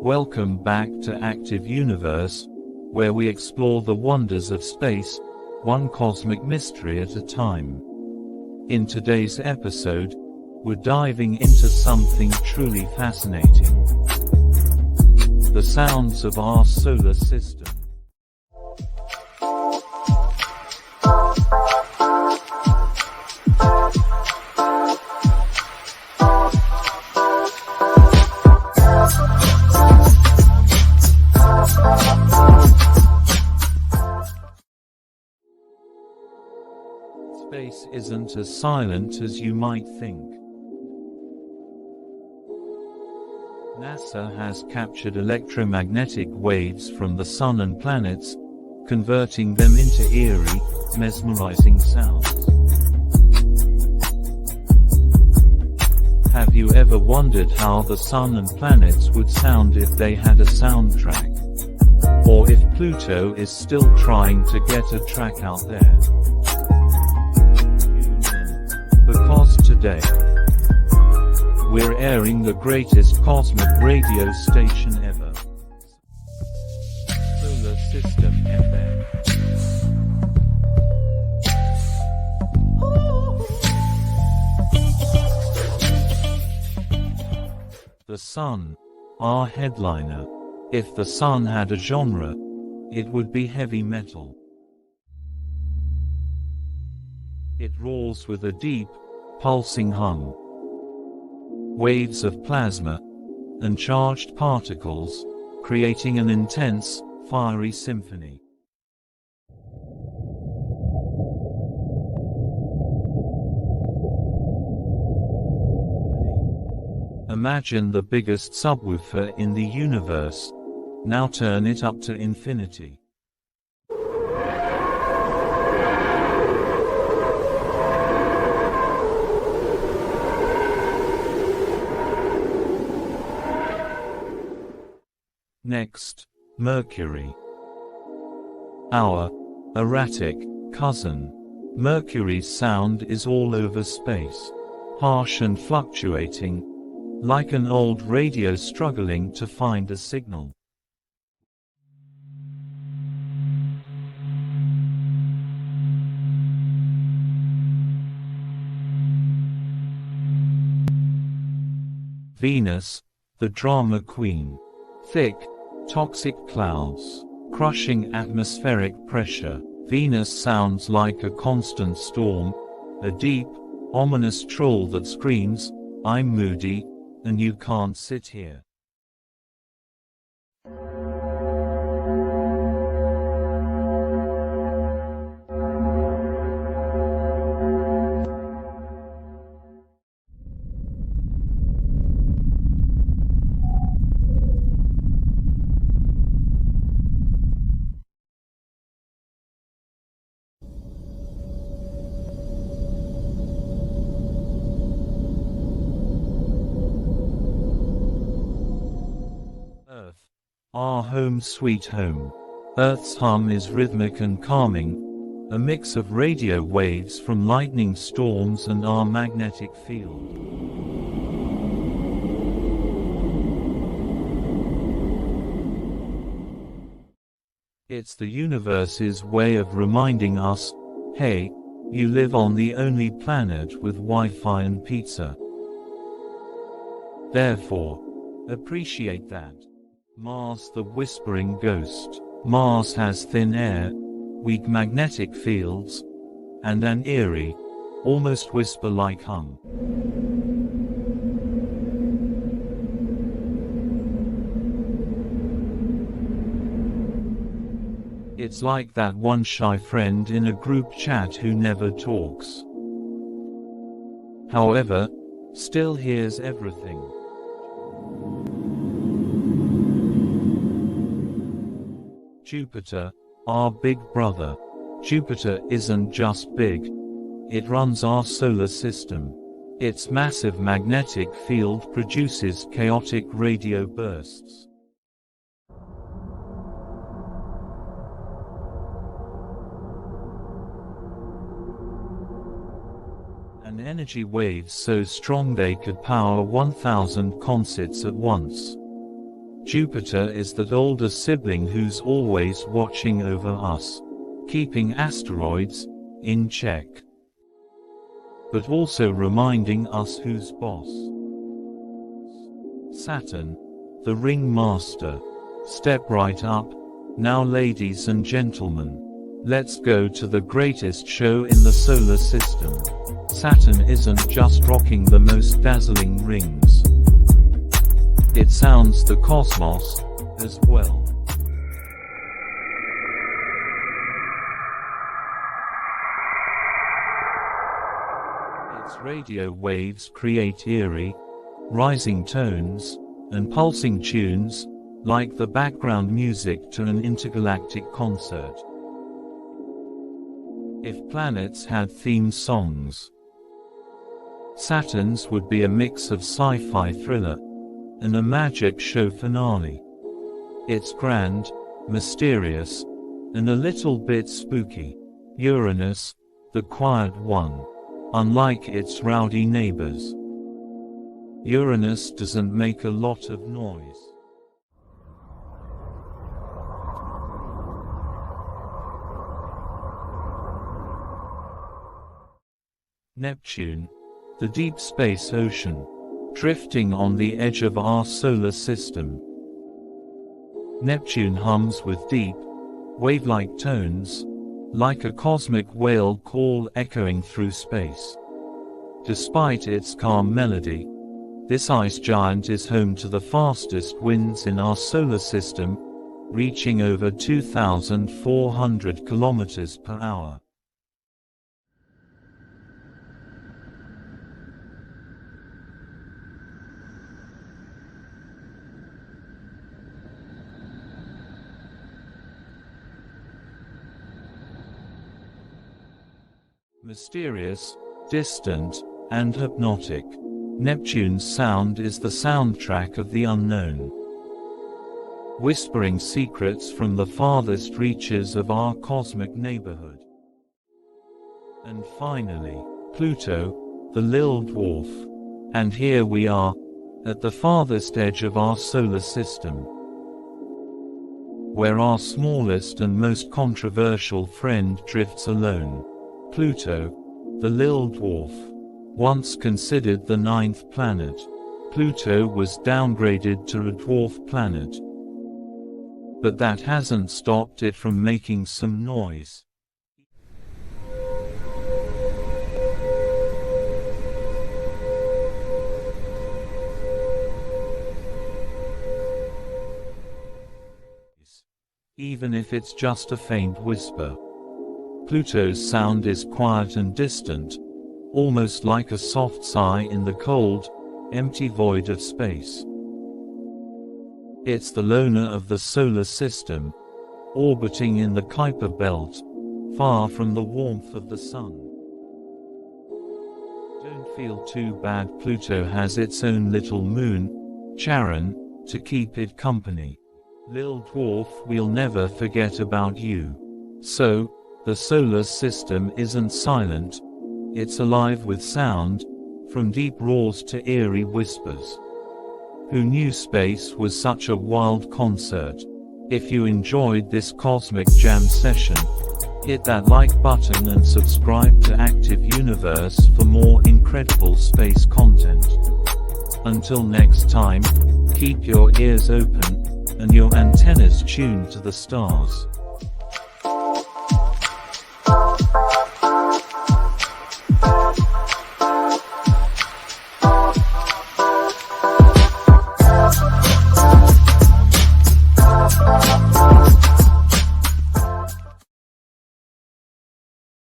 Welcome back to Active Universe, where we explore the wonders of space, one cosmic mystery at a time. In today's episode, we're diving into something truly fascinating. The sounds of our solar system. Space isn't as silent as you might think. NASA has captured electromagnetic waves from the Sun and planets, converting them into eerie, mesmerizing sounds. Have you ever wondered how the Sun and planets would sound if they had a soundtrack? Or if Pluto is still trying to get a track out there? Because today, we're airing the greatest cosmic radio station ever. Solar System FM. The Sun, our headliner. If the Sun had a genre, it would be heavy metal. It roars with a deep, pulsing hum. Waves of plasma and charged particles, creating an intense, fiery symphony. Imagine the biggest subwoofer in the universe. Now turn it up to infinity. Next, Mercury. Our erratic cousin. Mercury's sound is all over space. Harsh and fluctuating, like an old radio struggling to find a signal. Venus, the drama queen. Thick, toxic clouds, crushing atmospheric pressure. Venus sounds like a constant storm, a deep, ominous troll that screams, "I'm moody, and you can't sit here." Our home sweet home. Earth's hum is rhythmic and calming, a mix of radio waves from lightning storms and our magnetic field. It's the universe's way of reminding us, hey, you live on the only planet with Wi-Fi and pizza. Therefore, appreciate that. Mars, the whispering ghost. Mars has thin air, weak magnetic fields, and an eerie, almost whisper-like hum. It's like that one shy friend in a group chat who never talks. However, still hears everything. Jupiter, our big brother. Jupiter isn't just big. It runs our solar system. Its massive magnetic field produces chaotic radio bursts. An energy wave so strong they could power 1,000 concerts at once. Jupiter is that older sibling who's always watching over us, keeping asteroids in check, but also reminding us who's boss. Saturn, the ring master. Step right up. Now, ladies and gentlemen, let's go to the greatest show in the solar system. Saturn isn't just rocking the most dazzling rings. It sounds the cosmos as well. Its radio waves create eerie, rising tones, and pulsing tunes, like the background music to an intergalactic concert. If planets had theme songs, Saturn's would be a mix of sci-fi thriller and a magic show finale. It's grand, mysterious, and a little bit spooky. Uranus, the quiet one. Unlike its rowdy neighbors, Uranus doesn't make a lot of noise. Neptune, the deep space ocean, drifting on the edge of our solar system. Neptune hums with deep, wave-like tones, like a cosmic whale call echoing through space. Despite its calm melody, this ice giant is home to the fastest winds in our solar system, reaching over 2,400 kilometers per hour. Mysterious, distant, and hypnotic, Neptune's sound is the soundtrack of the unknown, whispering secrets from the farthest reaches of our cosmic neighborhood. And finally, Pluto, the little dwarf. And here we are, at the farthest edge of our solar system, where our smallest and most controversial friend drifts alone. Pluto, the little dwarf. Once considered the 9th planet, Pluto was downgraded to a dwarf planet. But that hasn't stopped it from making some noise. Even if it's just a faint whisper. Pluto's sound is quiet and distant, almost like a soft sigh in the cold, empty void of space. It's the loner of the solar system, orbiting in the Kuiper belt, far from the warmth of the sun. Don't feel too bad. Pluto has its own little moon, Charon, to keep it company. Little dwarf, we'll never forget about you. So, the solar system isn't silent, it's alive with sound, from deep roars to eerie whispers. Who knew space was such a wild concert? If you enjoyed this cosmic jam session, hit that like button and subscribe to Active Universe for more incredible space content. Until next time, keep your ears open and your antennas tuned to the stars.